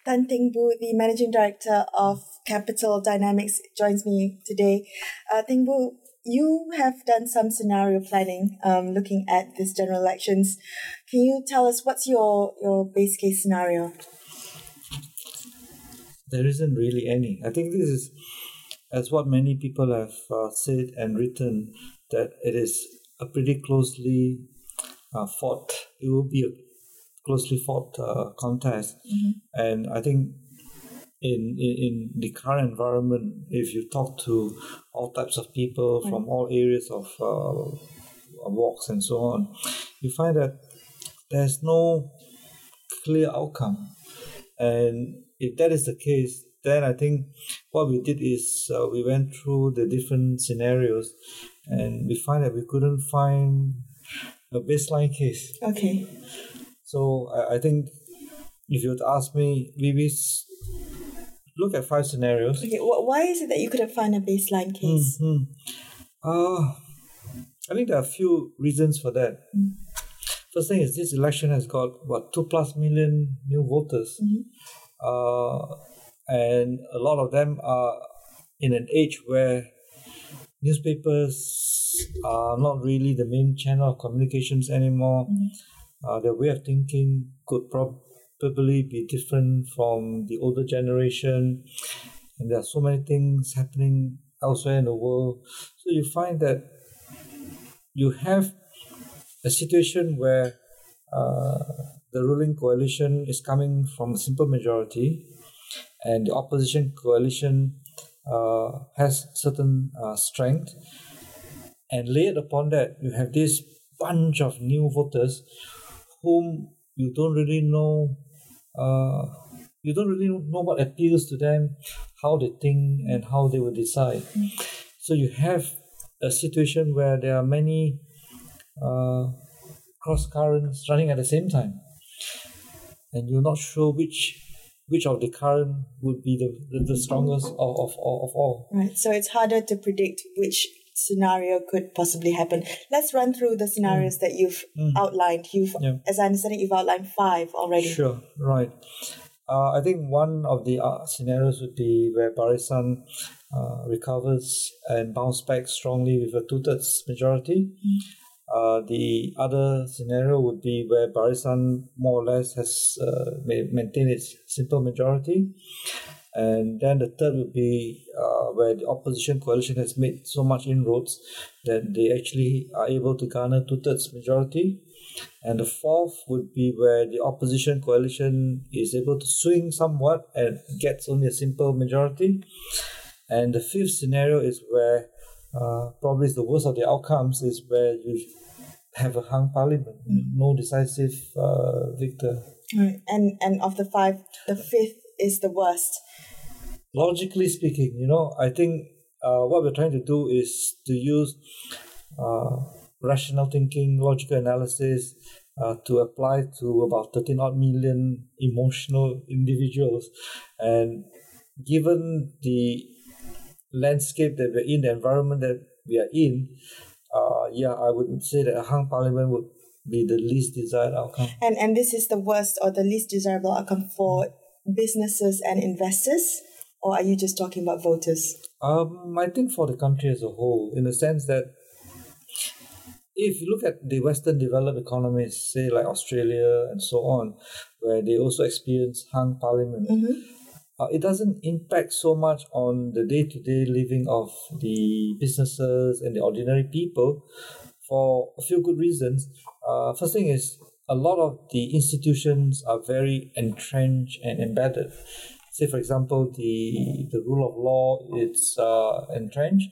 Teng Boo, the Managing Director of Capital Dynamics, joins me today. Teng Boo, you have done some scenario planning looking at these general elections. Can you tell us what's your base case scenario? There isn't really any. I think this is, as what many people have said and written, that it is a pretty closely fought. It will be a closely fought contest, and I think in the current environment, if you talk to all types of people from all areas of walks and so on, you find that there's no clear outcome. And if that is the case, then I think what we did is we went through the different scenarios, and we find that we couldn't find a baseline case. Okay. So I think if you would ask me, we look at 5 scenarios. Okay. Why is it that you couldn't find a baseline case? I think there are a few reasons for that. First thing is, this election has got 2+ million new voters, and a lot of them are in an age where newspapers are not really the main channel of communications anymore. Their way of thinking could probably be different from the older generation, and there are so many things happening elsewhere in the world. So you find that you have a situation where the ruling coalition is coming from a simple majority, and the opposition coalition has certain strength, and layered upon that, you have this bunch of new voters whom you don't really know. You don't really know what appeals to them, how they think, and how they will decide. So you have a situation where there are many cross currents running at the same time, and you're not sure which of the current would be the strongest of all. Right. So it's harder to predict which scenario could possibly happen. Let's run through the scenarios that you've outlined. As I understand it, you've outlined 5 already. Sure, right. I think one of the scenarios would be where Barisan recovers and bounce back strongly with a 2/3 majority. The other scenario would be where Barisan more or less has maintained its simple majority. And then the third would be where the opposition coalition has made so much inroads that they actually are able to garner 2/3 majority. And the fourth would be where the opposition coalition is able to swing somewhat and gets only a simple majority. And the fifth scenario is where probably is the worst of the outcomes, is where you have a hung parliament, no decisive victor. Right. And of the 5, the 5th is the worst. Logically speaking, I think what we're trying to do is to use rational thinking, logical analysis to apply to about 13 million emotional individuals. And given the landscape that we're in, the environment that we are in, I would say that a hung parliament would be the least desired outcome. And this is the worst or the least desirable outcome for businesses and investors? Or are you just talking about voters? I think for the country as a whole, in the sense that if you look at the Western developed economies, say like Australia and so on, where they also experience hung parliament, it doesn't impact so much on the day-to-day living of the businesses and the ordinary people for a few good reasons. First thing is, a lot of the institutions are very entrenched and embedded. Say, for example, the rule of law, it's entrenched.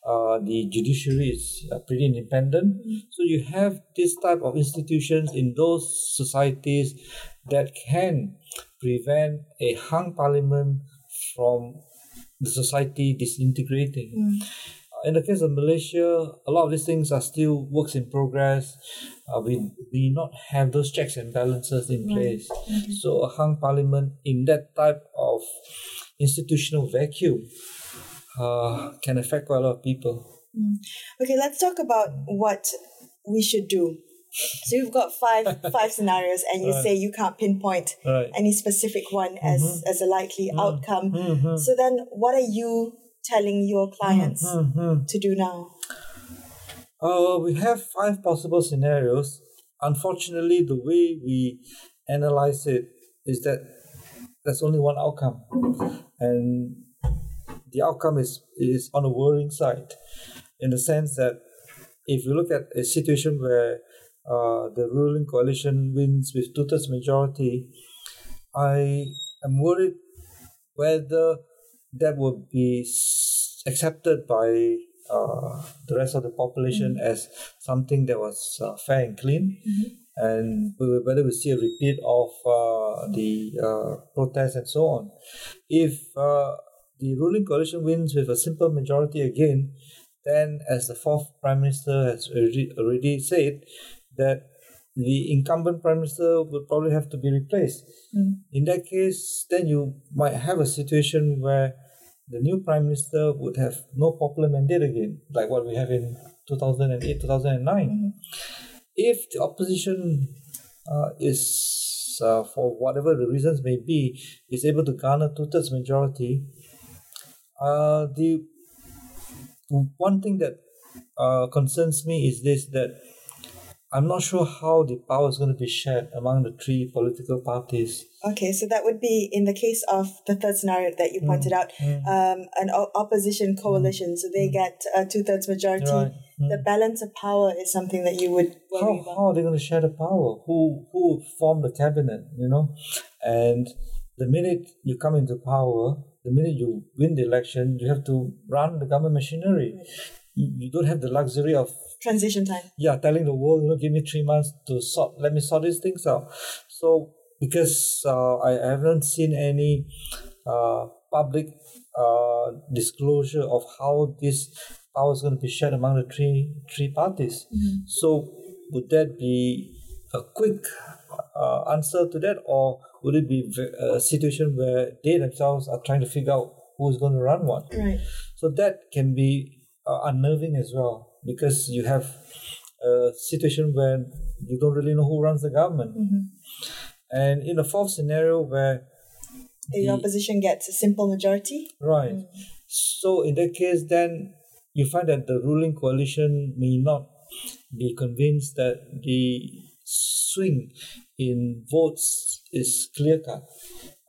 The judiciary is pretty independent. So you have this type of institutions in those societies that can prevent a hung parliament from the society disintegrating. In the case of Malaysia, a lot of these things are still works in progress. We not have those checks and balances in place. So a hung parliament in that type of institutional vacuum can affect quite a lot of people. Okay, let's talk about what we should do So you've got five scenarios, and you say you can't pinpoint any specific one as a likely outcome. So then, what are you telling your clients to do now? We have 5 possible scenarios. Unfortunately, the way we analyze it is that there's only one outcome, and the outcome is on the worrying side, in the sense that if you look at a situation where the ruling coalition wins with 2/3 majority, I am worried whether that would be accepted by the rest of the population as something that was fair and clean, and whether we see a repeat of the protests and so on. If the ruling coalition wins with a simple majority again, then, as the 4th Prime Minister has already said, that the incumbent Prime Minister would probably have to be replaced. In that case, then you might have a situation where the new Prime Minister would have no popular mandate again, like what we have in 2008, 2009. If the opposition is, for whatever the reasons may be, is able to garner 2/3 majority, the one thing that concerns me is this, that I'm not sure how the power is going to be shared among the 3 political parties. Okay, so that would be in the case of the third scenario that you pointed out, an opposition coalition, so they get a 2/3 majority. Right. The balance of power is something that you would worry about. How are they going to share the power? Who would form the cabinet, And the minute you come into power, the minute you win the election, you have to run the government machinery. You don't have the luxury of transition time. Yeah, telling the world, give me 3 months to let me sort these things out. So, because I haven't seen any public disclosure of how this power is going to be shared among the three parties. So, would that be a quick answer to that, or would it be a situation where they themselves are trying to figure out who is going to run what? Right. So that can be unnerving as well, because you have a situation where you don't really know who runs the government. And in the 4th scenario where the opposition gets a simple majority. Right. So in that case, then you find that the ruling coalition may not be convinced that the swing in votes is clear-cut.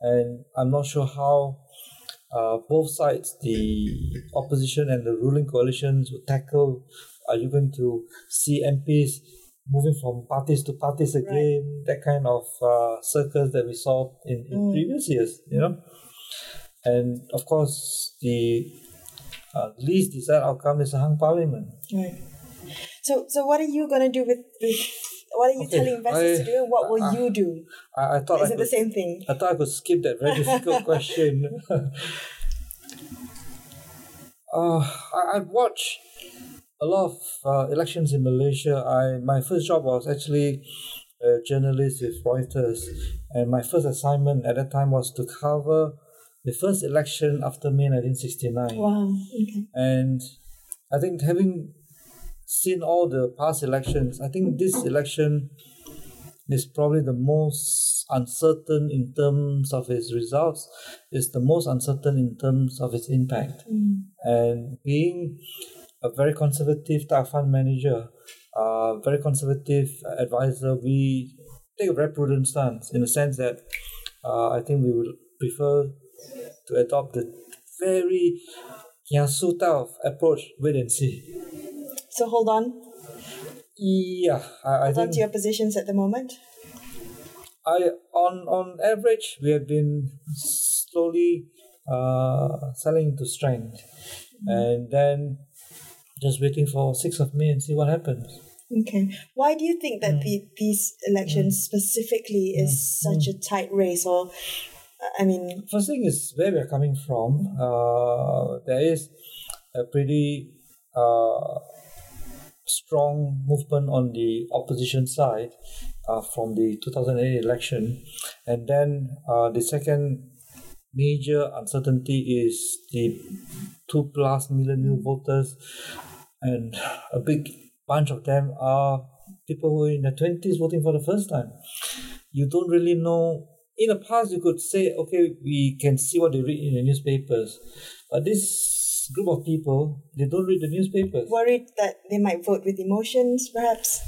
And I'm not sure how both sides, the opposition and the ruling coalitions, will tackle. Are you going to see MPs moving from parties to parties again? That kind of circles that we saw in previous years, And of course, the least desired outcome is a hung parliament. Right. So what are you going to do with what are you telling investors to do, and what will you do? I thought is it the same thing? I thought I could skip that very difficult question. I've watched a lot of elections in Malaysia. My first job was actually a journalist with Reuters, and my first assignment at that time was to cover the first election after May 1969. Wow. Okay. And I think, having seen all the past elections, I think this election is probably the most uncertain in terms of its results, is the most uncertain in terms of its impact. And being a very conservative type fund manager, very conservative advisor, we take a very prudent stance, in the sense that I think we would prefer to adopt the very kiasu type of approach, wait and see. So hold on. Yeah, I think to your positions at the moment. On average, we have been slowly selling into strength, and then just waiting for 6th of May and see what happens. Okay. Why do you think that these elections specifically is such a tight race? Or, first thing is where we are coming from. There is a pretty strong movement on the opposition side from the 2008 election, and then the second major uncertainty is the 2+ million new voters, and a big bunch of them are people who are in their 20s voting for the first time. You don't really know. In the past, you could say, okay, we can see what they read in the newspapers. But this group of people, they don't read the newspapers. Worried that they might vote with emotions, perhaps?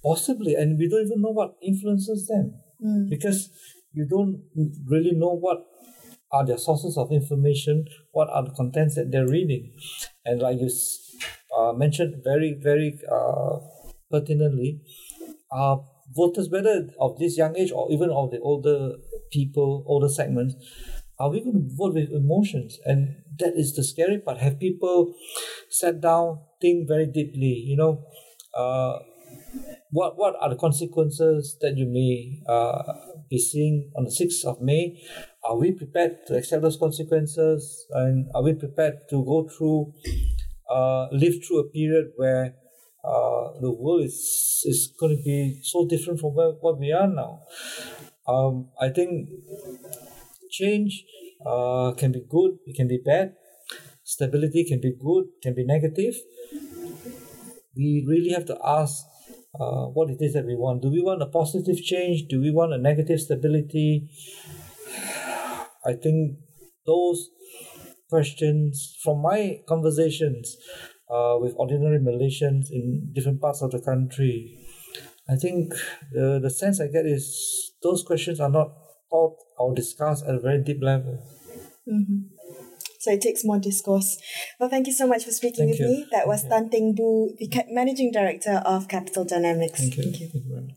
Possibly, and we don't even know what influences them. Because you don't really know what are their sources of information, what are the contents that they're reading. And like you mentioned very, very pertinently, voters, whether of this young age or even of the older people, older segments, are we going to vote with emotions? And that is the scary part. Have people sat down, think very deeply, what are the consequences that you may be seeing on the 6th of May? Are we prepared to accept those consequences? And are we prepared to go through, live through a period where the world is going to be so different from what we are now? I think change can be good, it can be bad. Stability can be good, can be negative. We really have to ask what it is that we want. Do we want a positive change? Do we want a negative stability? I think those questions, from my conversations with ordinary Malaysians in different parts of the country, I think the sense I get is those questions are not thought or discussed at a very deep level. So it takes more discourse. Well, thank you so much for speaking with me. That was Teng Boo, the Managing Director of Capital Dynamics. Thank you very much.